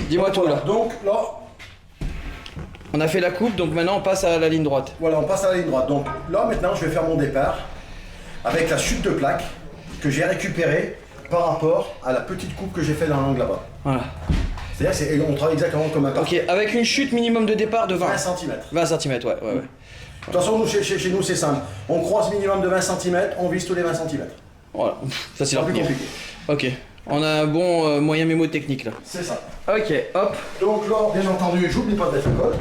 Dis-moi tout voilà. là. Donc là, On a fait la coupe, donc maintenant on passe à la ligne droite. voilà, on passe à la ligne droite. Donc là maintenant, je vais faire mon départ avec la chute de plaque que j'ai récupérée par rapport à la petite coupe que j'ai fait dans l'angle là-bas. Voilà. C'est-à-dire qu'on travaille exactement comme un pas. Ok, avec une chute minimum de départ de 20. 20 cm. 20 cm, ouais. De toute façon, nous, chez nous, c'est simple. On croise minimum de 20 cm, on vise tous les 20 cm. Voilà, ça c'est C'est plus rapide. compliqué. Ok, on a un bon moyen mémotechnique là. C'est ça. Ok, hop. Donc là, bien entendu, j'oublie pas de mettre le col.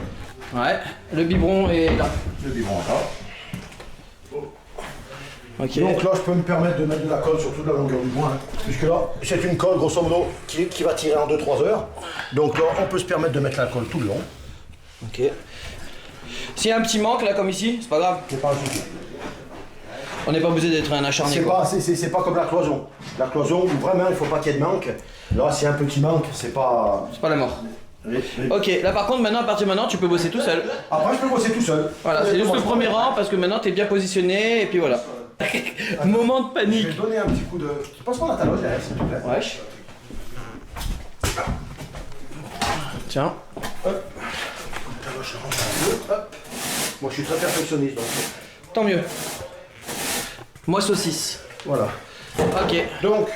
Ouais, le biberon est là. Le biberon là. Ok. Donc là, je peux me permettre de mettre de la colle sur toute la longueur du bois. Puisque là, c'est une colle, grosso modo, qui va tirer en 2-3 heures. Donc là, on peut se permettre de mettre la colle tout le long. Ok. S'il y a un petit manque là, comme ici, c'est pas grave. C'est pas un souci. On n'est pas obligé d'être un acharné. C'est quoi. pas comme la cloison. La cloison, où vraiment, il faut pas qu'il y ait de manque. Là, s'il y a un petit manque, c'est pas... C'est pas la mort. Ok, là par contre, maintenant, à partir de maintenant, tu peux bosser tout seul. Après, je peux bosser tout seul. Voilà, c'est juste le premier rang parce que maintenant t'es bien positionné et puis voilà. Moment de Je panique. vais donner un petit coup de... Je pense qu'on a ta loge derrière, s'il te plaît. Wesh. Tiens. Hop. Ta loge, je rentre un peu. Hop. Moi, je suis très perfectionniste, donc... Tant mieux. Moi saucisse. Voilà. Ok. Donc,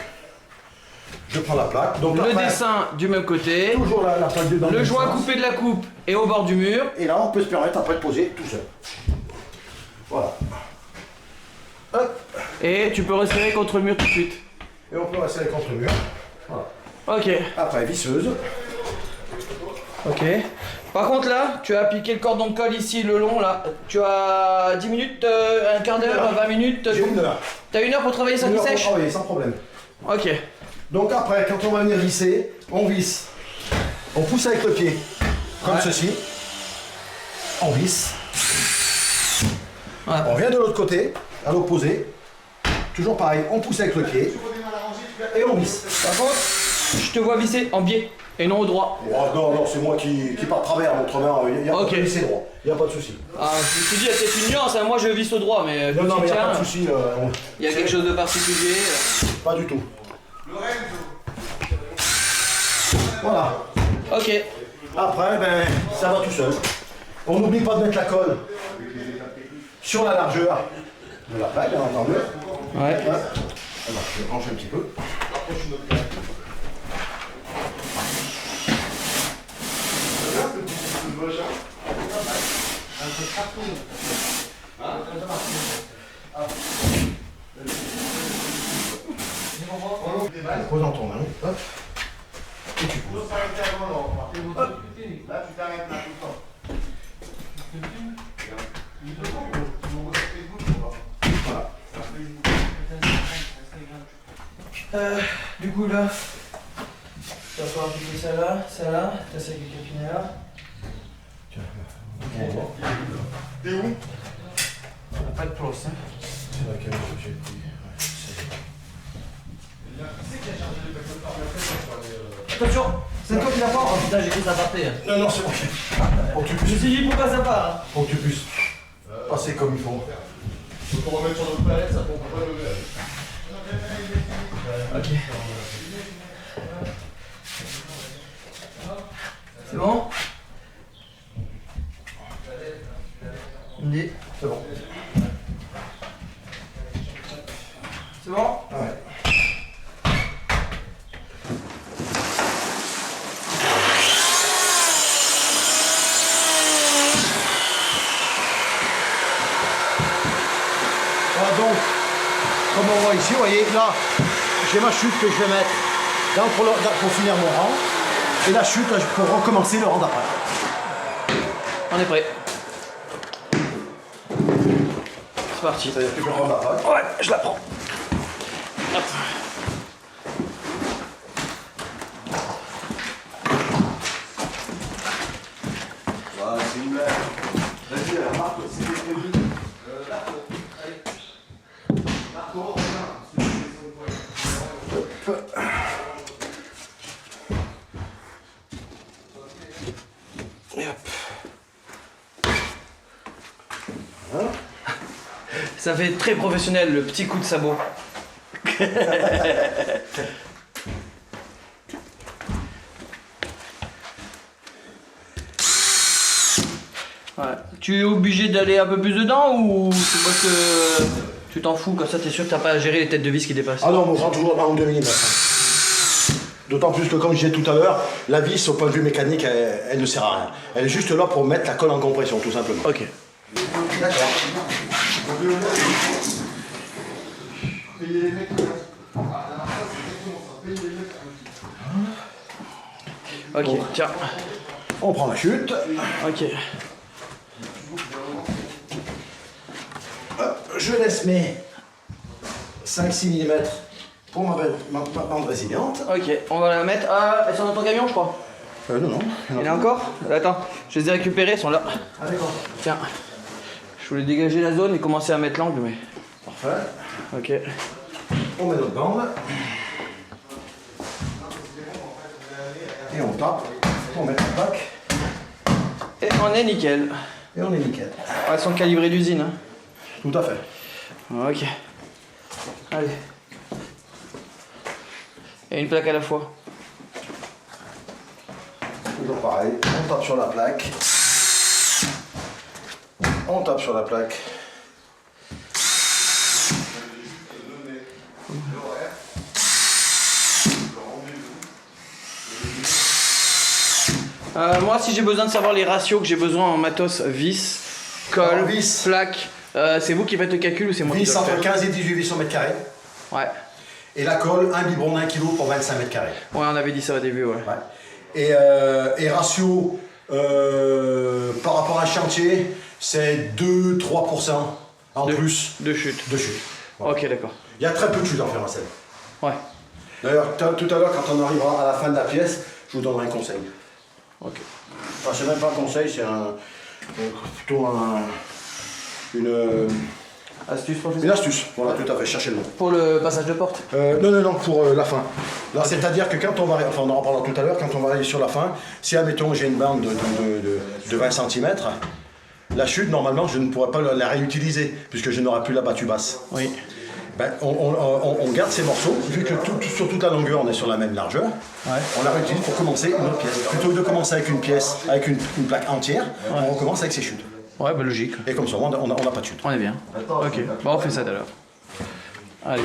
je prends la plaque. Donc, Le après, dessin du même côté. toujours la plaque dedans. Le dans joint sens. coupé de la coupe est au bord du mur. Et là, on peut se permettre après de poser tout seul. Voilà. Hop. Et tu peux respirer contre le mur tout de suite. Et on peut rester contre le mur. Voilà. Ok. Après, visseuse. Ok. Par contre là, tu as appliqué le cordon de colle ici, le long là. Tu as 10 minutes, un quart d'heure, 20 minutes. J'ai 1 heure. T'as 1 heure pour travailler ça qui sèche? Oui, sans problème. Ok. Donc après, quand on va venir visser, on visse. On pousse avec le pied, comme Ouais. ceci. On visse. Ouais. On vient de l'autre côté, à l'opposé. Toujours pareil, on pousse avec le pied. Et on visse. Par contre, je te vois visser en biais et non au droit. Oh, non, non, c'est moi qui pars de travers, autrement, il n'y a Ok. pas de visser droit. Il n'y a pas de souci. Ah, je me suis dit, il y a peut-être une nuance, hein. Moi je visse au droit, mais Non, non, mais il n'y a tiens, pas de souci. il y a quelque chose de particulier. Pas du tout. Voilà. Ok. Après, ben, ça va tout seul. On n'oublie pas de mettre la colle sur la largeur de la plaque, bien entendu. Ouais. Alors, je vais brancher un petit peu. Pose dans ton main. Hop. Et tu poses. Là, tu t'arrêtes là tout le temps. Du coup là, tu vas pouvoir appliquer ça là, t'as ça avec le capinet là. T'es où? On n'a pas de place, hein. C'est laquelle j'ai pris. Attention, c'est toi qui l'as pas. Oh putain, j'ai cru ça partait. Non, non, c'est bon. Pour que tu Je me puisses, suis dit pourquoi ça part. Hein. pour que tu puisses passer comme il faut. Faut qu'on remette sur notre palette, ça pompe pas le verre. Ok. C'est bon? On dit. C'est bon. C'est bon? Ouais. Voilà donc, comme on voit ici, vous voyez, là, j'ai ma chute que je vais mettre pour finir mon rang. Et la chute, là, pour recommencer le rang d'après. On est prêt. C'est parti. C'est-à-dire que je rang d'après. Ouais, je la prends. Hop. Voilà, c'est une blague. Vas-y, alors, Marco, c'était prévu. Marco, allez. Marco, reviens. Et hop. Ça fait très professionnel le petit coup de sabot. Ouais. Tu es obligé d'aller un peu plus dedans ou c'est parce que tu t'en fous, comme ça t'es sûr que t'as pas à gérer les têtes de vis qui dépassent? Ah non, on prend toujours 1 ou 2 mm. D'autant plus que, comme je disais tout à l'heure, la vis, au point de vue mécanique, elle ne sert à rien. Elle est juste là pour mettre la colle en compression, tout simplement. Ok. D'accord. Ok, Bon. tiens. On prend la chute. Ok. Je laisse mes 5-6 mm pour ma bande résiliente. Ok, on va la mettre. Ah, elles sont dans ton camion, je crois. Non. Il y en a encore? Attends, je les ai récupérées, elles sont là. Ah d'accord. Tiens. Je voulais dégager la zone et commencer à mettre l'angle, mais. Parfait. Ok. On met notre bande. Et on tape pour mettre le pack. Et on est nickel. Et on est nickel. Elles sont calibrées d'usine. Hein. Tout à fait. Ok. Allez. Et une plaque à la fois. Toujours pareil. On tape sur la plaque. On tape sur la plaque. Moi, si j'ai besoin de savoir les ratios que j'ai besoin en matos vis, colle, Alors, vis. plaque, c'est vous qui faites le calcul ou c'est moi qui Vis dois le entre faire? 15 et 18 vis au mètre carré. Ouais. Et la colle, un biberon d'1 kg pour 25 mètres carrés. Ouais, on avait dit ça au début, ouais. Ouais. Et ratio par rapport à un chantier, c'est 2-3% en plus De chute. de chute. Voilà. Ok, d'accord. Il y a très peu de chute en ferrocelle. Ouais. D'ailleurs, tout à l'heure, quand on arrivera à la fin de la pièce, je vous donnerai un conseil. Ok. Enfin, c'est même pas un conseil, c'est plutôt une Astuce pour Une astuce, voilà, tout à fait, cherchez le mot. Pour le passage de porte. Non, pour la fin. Là, c'est-à-dire que quand on va, enfin on en reparlera tout à l'heure, quand on va arriver sur la fin, si admettons j'ai une bande de 20 cm, la chute, normalement, je ne pourrais pas la réutiliser, puisque je n'aurai plus la battue basse. Oui. Ben, on garde ces morceaux, vu que sur toute la longueur, on est sur la même largeur, Ouais. on la réutilise pour commencer une autre pièce. Plutôt que de commencer avec une pièce, avec une plaque entière, on recommence avec ses chutes. Ouais, bah logique. Et comme ça, on n'a pas de chute. On est bien. Ok. Bon, on fait ça d'alors. Allez.